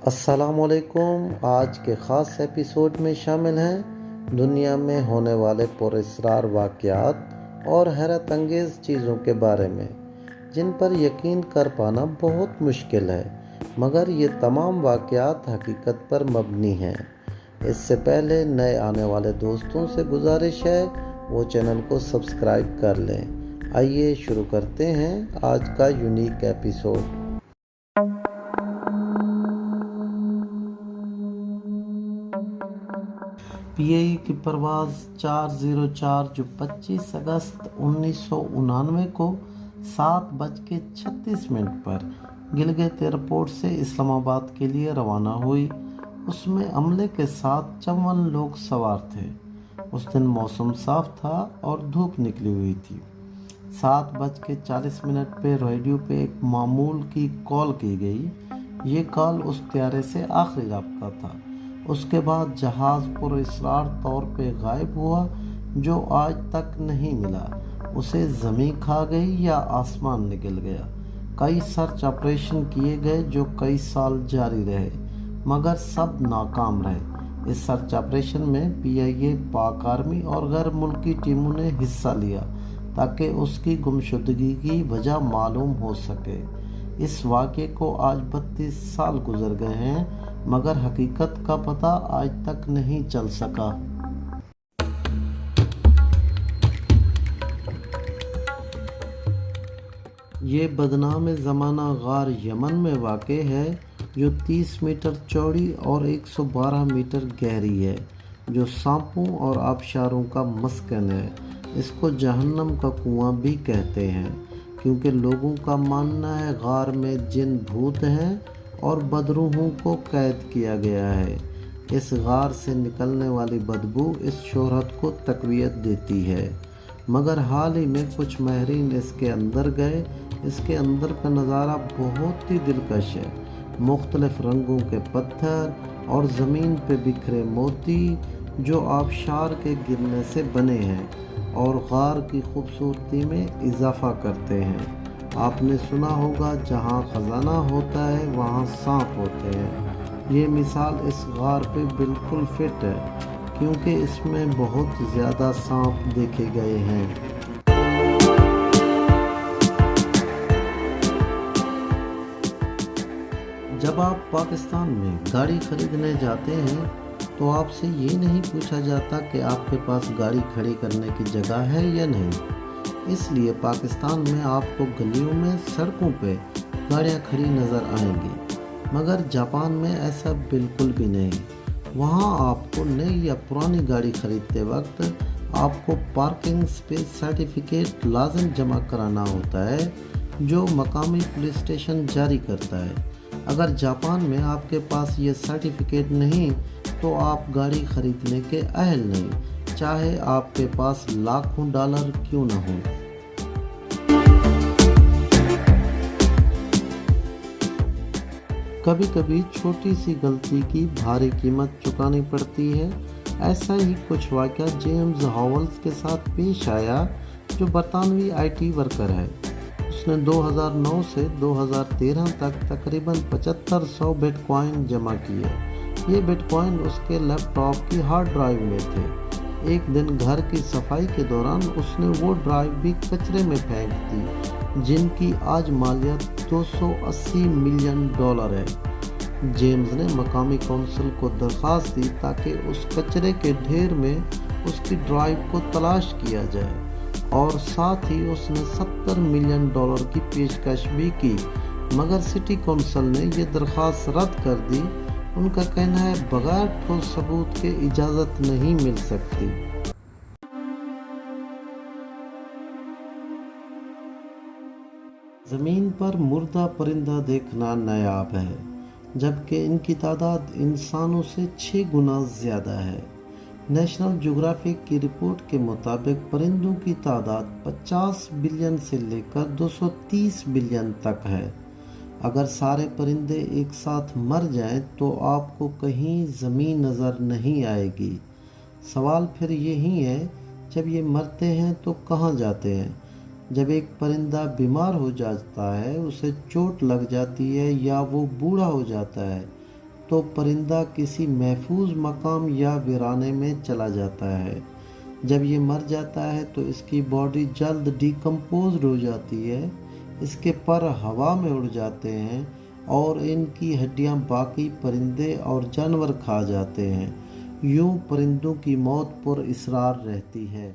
السلام علیکم۔ آج کے خاص ایپیسوڈ میں شامل ہیں دنیا میں ہونے والے پراسرار واقعات اور حیرت انگیز چیزوں کے بارے میں جن پر یقین کر پانا بہت مشکل ہے، مگر یہ تمام واقعات حقیقت پر مبنی ہیں۔ اس سے پہلے نئے آنے والے دوستوں سے گزارش ہے وہ چینل کو سبسکرائب کر لیں۔ آئیے شروع کرتے ہیں آج کا یونیک ایپیسوڈ۔ پی اے ای کی پرواز 404 جو 25 اگست 1999 کو 7:36 پر گلگت ایئرپورٹ سے اسلام آباد کے لیے روانہ ہوئی، اس میں عملے کے ساتھ 54 لوگ سوار تھے۔ اس دن موسم صاف تھا اور دھوپ نکلی ہوئی تھی۔ 7:40 پہ ریڈیو پہ ایک معمول کی کال کی گئی۔ یہ کال اس طیارے سے آخری رابطہ تھا۔ اس کے بعد جہاز پراسرار طور پہ غائب ہوا جو آج تک نہیں ملا۔ اسے زمین کھا گئی یا آسمان نگل گیا۔ کئی سرچ آپریشن کیے گئے جو کئی سال جاری رہے، مگر سب ناکام رہے۔ اس سرچ آپریشن میں پی آئی اے، پاک آرمی اور غیر ملکی ٹیموں نے حصہ لیا تاکہ اس کی گمشدگی کی وجہ معلوم ہو سکے۔ اس واقعے کو آج 32 سال گزر گئے ہیں، مگر حقیقت کا پتہ آج تک نہیں چل سکا۔ یہ بدنام زمانہ غار یمن میں واقع ہے جو 30 میٹر چوڑی اور 112 میٹر گہری ہے، جو سانپوں اور آبشاروں کا مسکن ہے۔ اس کو جہنم کا کنواں بھی کہتے ہیں، کیونکہ لوگوں کا ماننا ہے غار میں جن بھوت ہیں اور بدروحوں کو قید کیا گیا ہے۔ اس غار سے نکلنے والی بدبو اس شہرت کو تقویت دیتی ہے، مگر حال ہی میں کچھ ماہرین اس کے اندر گئے۔ اس کے اندر کا نظارہ بہت ہی دلکش ہے۔ مختلف رنگوں کے پتھر اور زمین پہ بکھرے موتی جو آبشار کے گرنے سے بنے ہیں اور غار کی خوبصورتی میں اضافہ کرتے ہیں۔ آپ نے سنا ہوگا جہاں خزانہ ہوتا ہے وہاں سانپ ہوتے ہیں۔ یہ مثال اس غار پہ بالکل فٹ ہے، کیونکہ اس میں بہت زیادہ سانپ دیکھے گئے ہیں۔ جب آپ پاکستان میں گاڑی خریدنے جاتے ہیں تو آپ سے یہ نہیں پوچھا جاتا کہ آپ کے پاس گاڑی کھڑی کرنے کی جگہ ہے یا نہیں۔ اس لیے پاکستان میں آپ کو گلیوں میں، سڑکوں پہ گاڑیاں کھڑی نظر آئیں گی، مگر جاپان میں ایسا بالکل بھی نہیں۔ وہاں آپ کو نئی یا پرانی گاڑی خریدتے وقت آپ کو پارکنگ سپیس سرٹیفکیٹ لازم جمع کرانا ہوتا ہے، جو مقامی پولیس اسٹیشن جاری کرتا ہے۔ اگر جاپان میں آپ کے پاس یہ سرٹیفکیٹ نہیں تو آپ گاڑی خریدنے کے اہل نہیں، چاہے آپ کے پاس لاکھوں ڈالر کیوں نہ ہوں۔ کبھی کبھی چھوٹی سی غلطی کی بھاری قیمت چکانی پڑتی ہے۔ ایسا ہی کچھ واقعہ جیمز ہاولز کے ساتھ پیش آیا، جو برطانوی آئی ٹی ورکر ہے۔ اس نے 2009 سے 2013 تک تقریباً 7500 بٹ کوائن جمع کیے۔ یہ بٹ کوائن اس کے لیپ ٹاپ کی ہارڈ ڈرائیو میں تھے۔ ایک دن گھر کی صفائی کے دوران اس نے وہ ڈرائیو بھی کچرے میں پھینک دی، جن کی آج مالیت $280 ملین ہے۔ جیمز نے مقامی کونسل کو درخواست دی تاکہ اس کچرے کے ڈھیر میں اس کی ڈرائیو کو تلاش کیا جائے، اور ساتھ ہی اس نے $70 ملین کی پیشکش بھی کی، مگر سٹی کونسل نے یہ درخواست رد کر دی۔ ان کا کہنا ہے بغیر ٹھوس ثبوت کے اجازت نہیں مل سکتی۔ زمین پر مردہ پرندہ دیکھنا نایاب ہے، جبکہ ان کی تعداد انسانوں سے 6 گنا زیادہ ہے۔ نیشنل جغرافک کی رپورٹ کے مطابق پرندوں کی تعداد 50 بلین سے لے کر 230 بلین تک ہے۔ اگر سارے پرندے ایک ساتھ مر جائیں تو آپ کو کہیں زمین نظر نہیں آئے گی۔ سوال پھر یہی ہے، جب یہ مرتے ہیں تو کہاں جاتے ہیں؟ جب ایک پرندہ بیمار ہو جاتا ہے، اسے چوٹ لگ جاتی ہے یا وہ بوڑھا ہو جاتا ہے، تو پرندہ کسی محفوظ مقام یا ویرانے میں چلا جاتا ہے۔ جب یہ مر جاتا ہے تو اس کی باڈی جلد ڈیکمپوزڈ ہو جاتی ہے، اس کے پر ہوا میں اڑ جاتے ہیں اور ان کی ہڈیاں باقی پرندے اور جانور کھا جاتے ہیں۔ یوں پرندوں کی موت پر اصرار رہتی ہے۔